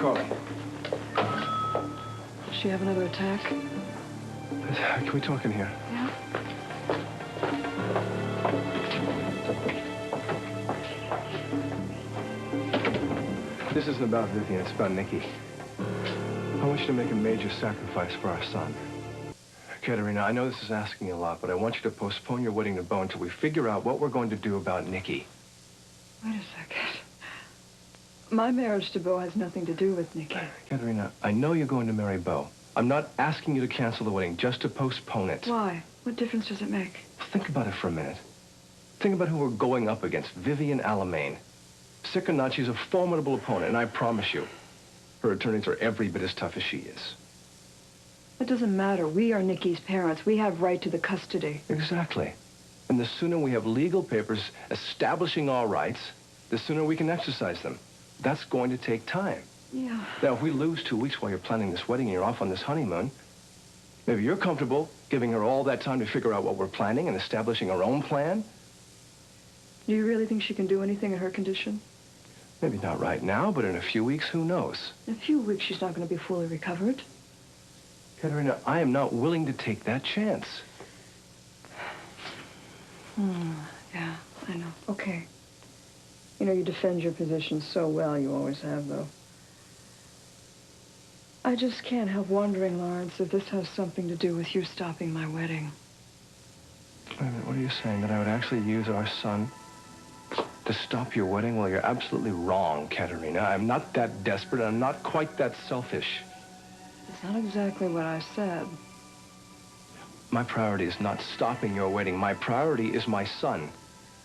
Carly. Does she have another attack? Can we talk in here? Yeah. This isn't about Vivian, it's about Nikki. I want you to make a major sacrifice for our son. Katerina, I know this is asking a lot, but I want you to postpone your wedding to Bo until we figure out what we're going to do about Nikki. Wait a second. My marriage to Bo has nothing to do with Nikki. Katerina, I know you're going to marry Bo. I'm not asking you to cancel the wedding, just to postpone it. Why? What difference does it make? Think about it for a minute. Think about who we're going up against. Vivian Alamein. Sick or not, she's a formidable opponent, and I promise you, her attorneys are every bit as tough as she is. It doesn't matter. We are Nikki's parents. We have right to the custody. Exactly. And the sooner we have legal papers establishing our rights, the sooner we can exercise them. That's going to take time. Yeah. Now, if we lose 2 weeks while you're planning this wedding and you're off on this honeymoon, maybe you're comfortable giving her all that time to figure out what we're planning and establishing our own plan? Do you really think she can do anything in her condition? Maybe not right now, but in a few weeks, who knows? In a few weeks, she's not going to be fully recovered. Katerina, I am not willing to take that chance. Yeah, I know. Okay. You know, you defend your position so well, you always have, though. I just can't help wondering, Lawrence, if this has something to do with you stopping my wedding. Wait a minute, what are you saying? That I would actually use our son to stop your wedding? Well, you're absolutely wrong, Katerina. I'm not that desperate. I'm not quite that selfish. It's not exactly what I said. My priority is not stopping your wedding. My priority is my son.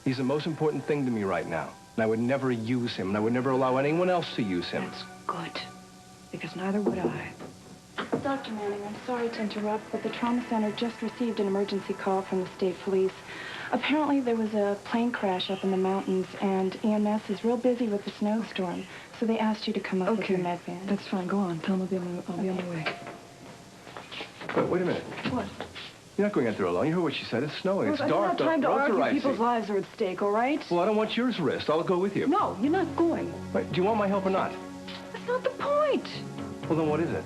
He's the most important thing to me right now. And I would never use him, and I would never allow anyone else to use him. That's good, because neither would I. Dr. Manning, I'm sorry to interrupt, but the trauma center just received an emergency call from the state police. Apparently there was a plane crash up in the mountains, and EMS is real busy with the snowstorm, so they asked you to come up with your Medvan. That's fine. Go on. Tell them I'll be on my way. Wait a minute. What? You're not going out there alone. You heard what she said. It's snowing. It's I dark. don't have time to argue. Icy. People's lives are at stake, all right? Well, I don't want yours risked. I'll go with you. No, you're not going. Wait, do you want my help or not? That's not the point. Well, then what is it?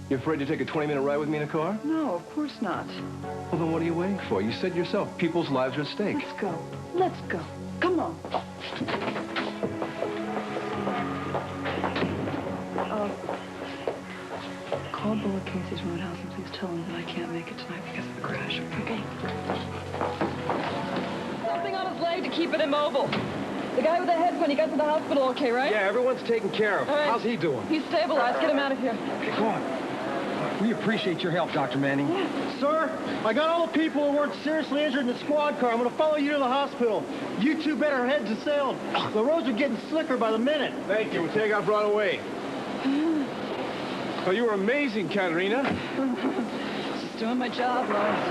You afraid to take a 20-minute ride with me in a car? No, of course not. Well, then what are you waiting for? You said yourself, people's lives are at stake. Let's go. Let's go. Come on. Call Bo at Casey's Roadhouse and please tell him that I can't make it tonight because of the crash, okay? Something on his leg to keep it immobile. The guy with the head when he got to the hospital, okay, right? Yeah, everyone's taken care of. Right. How's he doing? He's stabilized. Get him out of here. Okay, go on. We appreciate your help, Dr. Manning. Yeah. Sir, I got all the people who weren't seriously injured in the squad car. I'm going to follow you to the hospital. You two better head to sail. The roads are getting slicker by the minute. Thank you. We'll take off right away. Oh, you were amazing, Katerina. Just doing my job, Lawrence.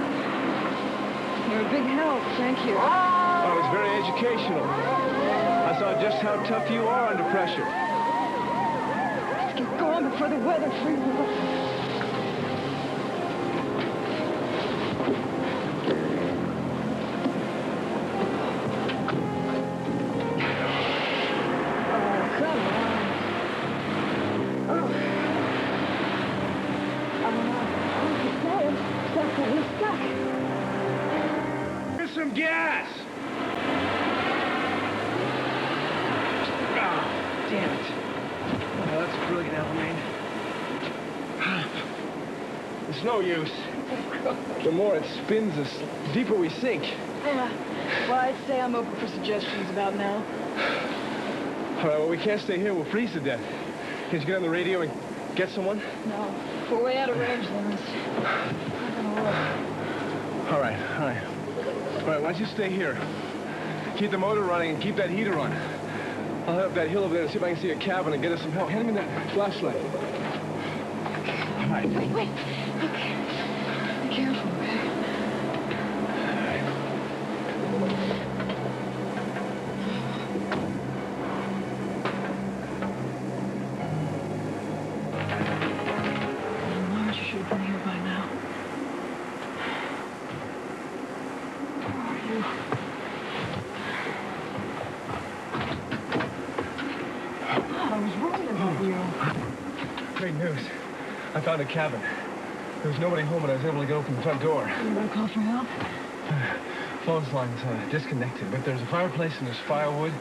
You're a big help. Thank you. Oh, it was very educational. I saw just how tough you are under pressure. Let's get going before the weather freezes up. Some gas! Oh, damn it. Oh, that's brilliant, Alamein. It's no use. The more it spins, the deeper we sink. Yeah. Well, I'd say I'm open for suggestions about now. All right, well, we can't stay here. We'll freeze to death. Can't you get on the radio and get someone? No. We're way out of range, Lawrence. Not gonna work. All right. All right, why don't you stay here? Keep the motor running and keep that heater on. I'll head up that hill over there and see if I can see a cabin and get us some help. Hand me that flashlight. All right. Wait. Okay. Be careful, okay? Lawrence, you should have been here by now. I was worried about you. I found a cabin. There was nobody home, but I was able to get open the front door. You gonna call for help? Phone line's disconnected, but there's a fireplace and there's firewood,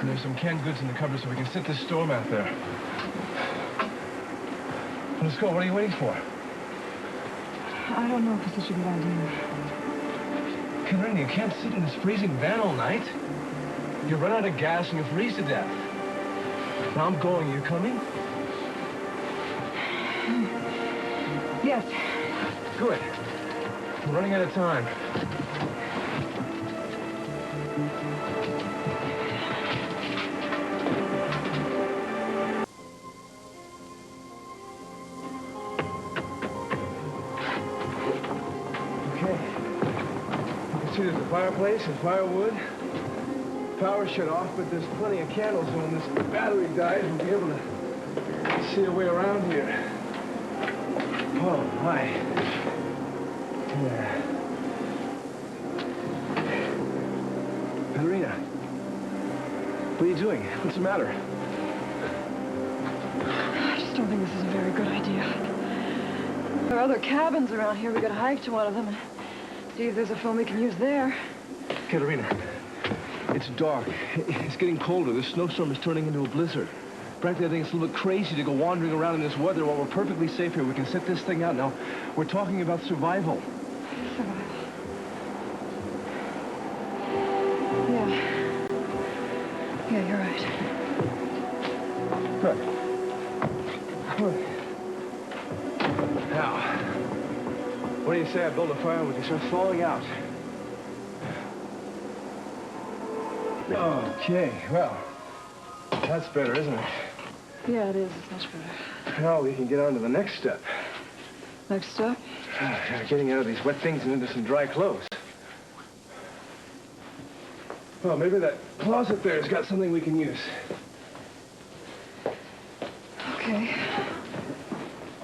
and there's some canned goods in the cupboard so we can sit this storm out there. Let's go. What are you waiting for? I don't know if it's such a good idea. Katerina, you can't sit in this freezing van all night. You run out of gas and you freeze to death. Now I'm going. You coming? Yes. Good. I'm running out of time. See, there's a fireplace and firewood. Power shut off, but there's plenty of candles, so when this battery dies, we'll be able to see our way around here. Oh, my. Yeah. Katerina, what are you doing? What's the matter? I just don't think this is a very good idea. There are other cabins around here. We could hike to one of them and see if there's a phone we can use there. Katerina, it's dark. It's getting colder. This snowstorm is turning into a blizzard. Frankly, I think it's a little bit crazy to go wandering around in this weather while we're perfectly safe here. We can sit this thing out now. We're talking about survival. Survival. Yeah. Yeah, you're right. Good. Good. Now, what do you say I build a fire and we can start thawing out? Okay, well, that's better, isn't it? Yeah, it is. It's much better. Now we can get on to the next step. Next step? Getting out of these wet things and into some dry clothes. Well, maybe that closet there has got something we can use. Okay.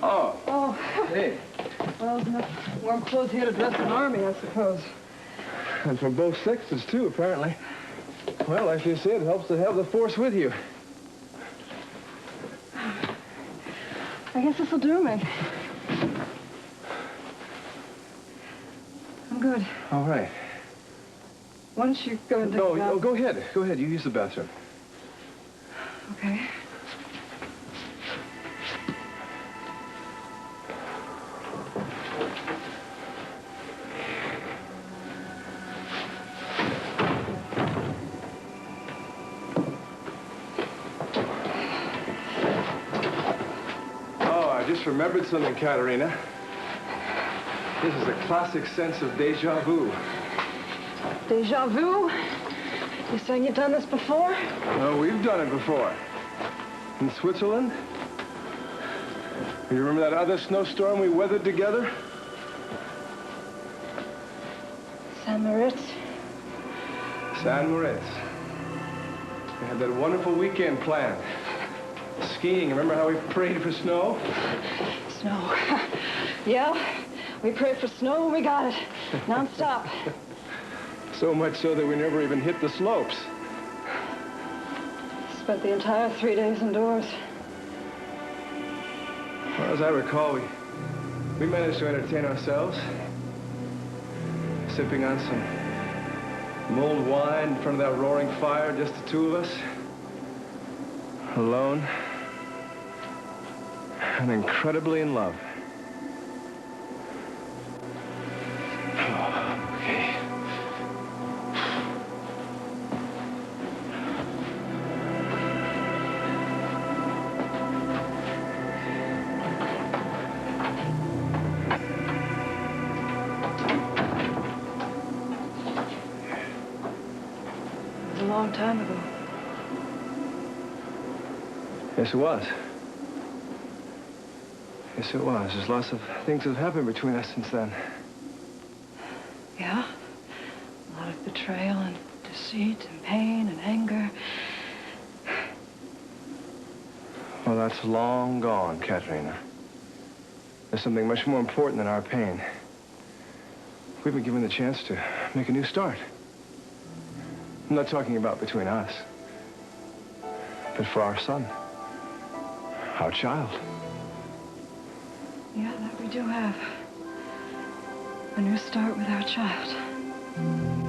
Oh. Oh. Hey. Well, there's enough warm clothes here to dress an army, I suppose. And for both sexes, too, apparently. Well, like you said, it helps to have the force with you. I guess this'll do me. I'm good. All right. Why don't you go and take a bath? No, go ahead. Go ahead. You use the bathroom. Okay. I just remembered something, Katerina. This is a classic sense of deja vu. Deja vu? You saying you've done this before? Oh, we've done it before. In Switzerland. You remember that other snowstorm we weathered together? St. Moritz? St. Moritz. We had that wonderful weekend planned. Skiing, remember how we prayed for snow? Snow. Yeah, we prayed for snow and we got it. Non-stop. So much so that we never even hit the slopes. Spent the entire 3 days indoors. Well, as I recall, we managed to entertain ourselves. Sipping on some mulled wine in front of that roaring fire, just the two of us. Alone. And incredibly in love. Oh, okay. It was a long time ago. Yes, it was. Yes, it was. There's lots of things that have happened between us since then. Yeah? A lot of betrayal and deceit and pain and anger. Well, that's long gone, Katerina. There's something much more important than our pain. We've been given the chance to make a new start. I'm not talking about between us, but for our son, our child. Yeah, that we do have. A new start with our child.